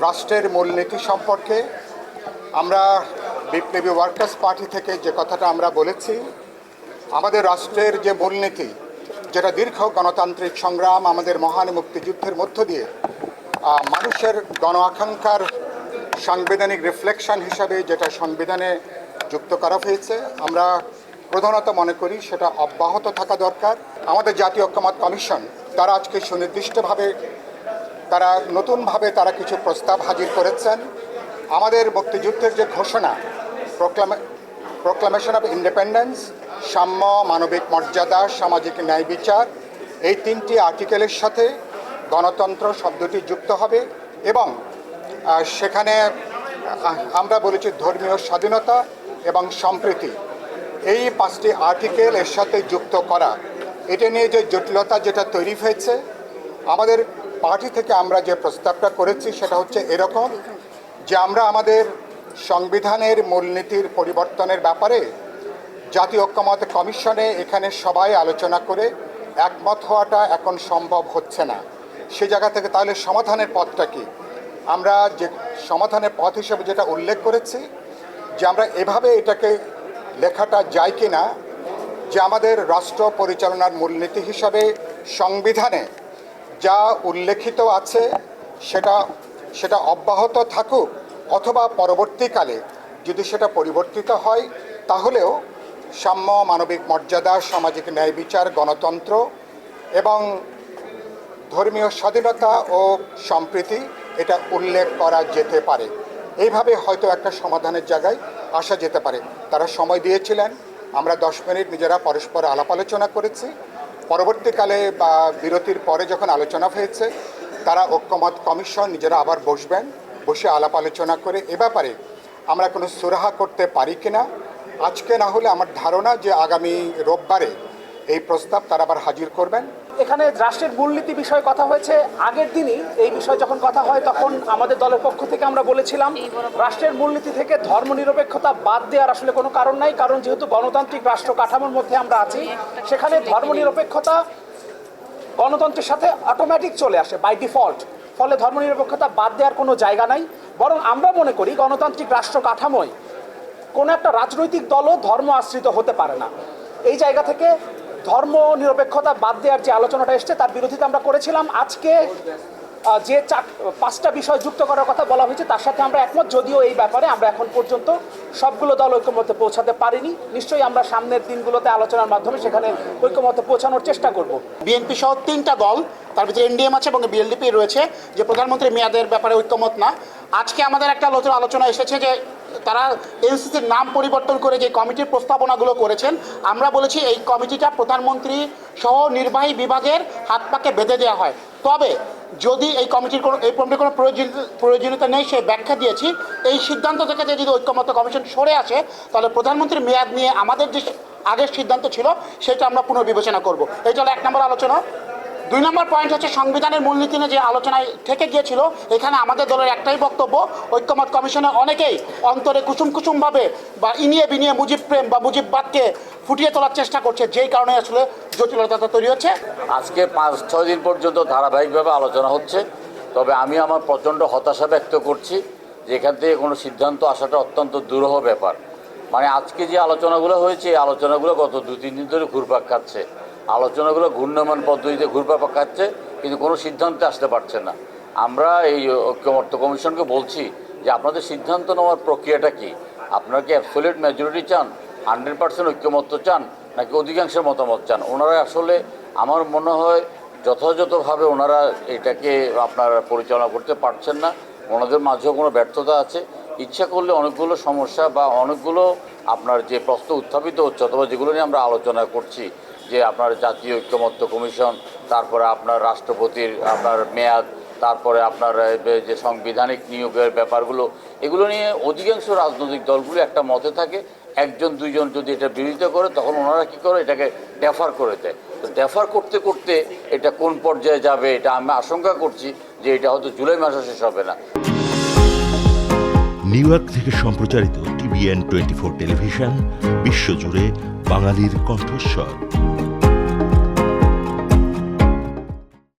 রাষ্ট্রের মূলনীতি সম্পর্কে আমরা বিপ্লবী ওয়ার্কার্স পার্টি থেকে যে কথাটা আমরা বলেছি, আমাদের রাষ্ট্রের যে মূলনীতি, যেটা দীর্ঘ গণতান্ত্রিক সংগ্রাম, আমাদের মহান মুক্তিযুদ্ধের মধ্য দিয়ে মানুষের গণ আকাঙ্ক্ষার সাংবিধানিক রিফ্লেকশন হিসাবে যেটা সংবিধানে যুক্ত করা হয়েছে, আমরা প্রধানত মনে করি সেটা অব্যাহত থাকা দরকার। আমাদের জাতীয় ঐক্যমত্য কমিশন তারা আজকে সুনির্দিষ্টভাবে নতুনভাবে তারা কিছু প্রস্তাব হাজির করেছেন। আমাদের মুক্তিযুদ্ধের যে ঘোষণা, প্রোক্লামেশন অফ ইন্ডিপেন্ডেন্স, সাম্য, মানবিক মর্যাদা, সামাজিক ন্যায় বিচার, এই 3টি আর্টিকেলের সাথে গণতন্ত্র শব্দটি যুক্ত হবে এবং সেখানে আমরা বলেছি ধর্মীয় স্বাধীনতা এবং সম্প্রীতি, এই 5টি আর্টিকেল এর সাথে যুক্ত করা। এটা নিয়ে যে জটিলতা যেটা তৈরি হয়েছে, আমাদের পার্টি থেকে আমরা যে প্রস্তাবটা করেছি সেটা হচ্ছে এরকম যে আমরা আমাদের সংবিধানের মূলনীতির পরিবর্তনের ব্যাপারে জাতীয় ঐক্যমত্য কমিশনে এখানে সবাই আলোচনা করে একমত হওয়াটা এখন সম্ভব হচ্ছে না। সে জায়গা থেকে তাহলে সমাধানের পথটা কি? আমরা যে সমাধানের পথ হিসেবে যেটা উল্লেখ করেছি যে আমরা এভাবে এটাকে লেখাটা যায় কি না যে আমাদের রাষ্ট্র পরিচালনার মূলনীতি হিসাবে সংবিধানে যা উল্লেখিত আছে সেটা অব্যাহত থাকুক, অথবা পরবর্তীকালে যদি সেটা পরিবর্তিত হয় তাহলেও সাম্য, মানবিক মর্যাদা, সামাজিক ন্যায় বিচার, গণতন্ত্র এবং ধর্মীয় স্বাধীনতা ও সম্প্রীতি এটা উল্লেখ করা যেতে পারে। এইভাবে হয়তো একটা সমাধানের জায়গায় আসা যেতে পারে। তারা সময় দিয়েছিলেন, আমরা 10 মিনিট নিজেরা পরস্পর আলাপ আলোচনা করেছি। পরবর্তীকালে বা বিরতির পরে যখন আলোচনা হয়েছে, তারা ঐক্যমত্য কমিশন নিজেরা আবার বসে আলাপ আলোচনা করে এ ব্যাপারে আমরা কোনো সুরাহা করতে পারি কিনা। আজকে না হলে আমার ধারণা যে আগামী রোববারে এই প্রস্তাব তারা আবার হাজির করবেন। এখানে রাষ্ট্রের মূলনীতি বিষয়ে কথা হয়েছে। আগের দিনই এই বিষয়ে যখন কথা হয় তখন আমাদের দলের পক্ষ থেকে আমরা বলেছিলাম রাষ্ট্রের মূলনীতি থেকে ধর্মনিরপেক্ষতা বাদ দেওয়ার আসলে কোনো কারণ নাই, কারণ যেহেতু গণতান্ত্রিক রাষ্ট্র কাঠামোর মধ্যে আমরা আছি, সেখানে ধর্মনিরপেক্ষতা গণতন্ত্রের সাথে অটোমেটিক চলে আসে বাই ডিফল্ট। ফলে ধর্মনিরপেক্ষতা বাদ দেওয়ার কোনো জায়গা নাই। বরং আমরা মনে করি গণতান্ত্রিক রাষ্ট্র কাঠামোয় কোনো একটা রাজনৈতিক দলও ধর্ম আশ্রিত হতে পারে না। এই জায়গা থেকে ধর্ম নিরপেক্ষতা বাদ দেওয়ার যে আলোচনাটা এসছে তার বিরোধিতা আমরা করেছিলাম। আজকে যে 5টা বিষয় যুক্ত করার কথা বলা হয়েছে তার সাথে আমরা একমত, যদিও এই ব্যাপারে আমরা এখন পর্যন্ত সবগুলো দল ঐক্যমত্যে পৌঁছাতে পারিনি। নিশ্চয়ই আমরা সামনের দিনগুলোতে আলোচনার মাধ্যমে সেখানে ঐক্যমত্যে পৌঁছানোর চেষ্টা করব। বিএনপি সহ 3টা দল, তার ভিতরে এনডিএম আছে এবং বিএলডিপি রয়েছে, যে প্রধানমন্ত্রী মেয়াদের ব্যাপারে ঐক্যমত না। আজকে আমাদের একটা আলোচনা এসেছে যে তারা এনসিসির নাম পরিবর্তন করে যে কমিটির প্রস্তাবনাগুলো করেছেন, আমরা বলেছি এই কমিটিটা প্রধানমন্ত্রী সহ নির্বাহী বিভাগের হাত পাকে বেঁধে দেওয়া হয়। তবে যদি এই কমিটির কোনো প্রয়োজনীয়তা নেই সে ব্যাখ্যা দিয়েছি। এই সিদ্ধান্ত থেকে যদি ঐক্যমত্য কমিশন সরে আসে তাহলে প্রধানমন্ত্রীর মেয়াদ নিয়ে আমাদের যে আগের সিদ্ধান্ত ছিল সেটা আমরা পুনর্বিবেচনা করব। এইটা হলো 1 নম্বর আলোচনা। 2 নম্বর পয়েন্ট হচ্ছে সংবিধানের মূলনীতি নিয়ে যে আলোচনায় থেকে গিয়েছিল, এখানে আমাদের দলের একটাই বক্তব্য, ঐক্যমত্য কমিশনে অনেকেই অন্তরে কুসুমভাবে বা ইনিয়ে বিনিয়ে মুজিব প্রেম বা মুজিববাদকে ফুটিয়ে তোলার চেষ্টা করছে, যেই কারণে আসলে জটিলতা তৈরি হচ্ছে। আজকে 5-6 দিন পর্যন্ত ধারাবাহিকভাবে আলোচনা হচ্ছে। তবে আমি আমার প্রচণ্ড হতাশা ব্যক্ত করছি যে এখান থেকে কোনো সিদ্ধান্ত আসাটা অত্যন্ত দুরূহ ব্যাপার। মানে আজকে যে আলোচনাগুলো হয়েছে এই আলোচনাগুলো গত 2-3 দিন ধরে ঘুরপাক খাচ্ছে। আলোচনাগুলো ঘূর্ণয়মান পদ্ধতিতে ঘুরপাক খাচ্ছে, কিন্তু কোনো সিদ্ধান্তে আসতে পারছে না। আমরা এই ঐক্যমত্য কমিশনকে বলছি যে আপনাদের সিদ্ধান্ত নেওয়ার প্রক্রিয়াটা কি? আপনারা কি অ্যাবসলিউট মেজরিটি চান, 100% ঐক্যমত্য চান, নাকি অধিকাংশের মতামত চান? ওনারা আসলে আমার মনে হয় যথাযথভাবে ওনারা এটাকে আপনারা পরিচালনা করতে পারছেন না। ওনাদের মাঝেও কোনো ব্যর্থতা আছে। ইচ্ছা করলে অনেকগুলো সমস্যা বা অনেকগুলো আপনার যে প্রশ্ন উত্থাপিত হচ্ছে অথবা যেগুলো নিয়ে আমরা আলোচনা করছি, যে আপনার জাতীয় ঐক্যমত্য কমিশন, তারপরে আপনার রাষ্ট্রপতির আপনার মেয়াদ, তারপরে আপনার যে সাংবিধানিক নিয়োগের ব্যাপারগুলো, এগুলো নিয়ে অধিকাংশ রাজনৈতিক দলগুলো একটা মতে থাকে। 1-2 জন যদি এটা বিরোধিতা করে তখন ওনারা কী করে এটাকে ডেফার করে দেয়। তো ডেফার করতে করতে এটা কোন পর্যায়ে যাবে এটা আমি আশঙ্কা করছি যে এটা হয়তো জুলাই মাসে শেষ হবে না। নিউ ইয়র্ক থেকে সম্প্রচারিত TVN 24 টেলিভিশন বিশ্বজুড়ে বাঙালির কণ্ঠস্বর।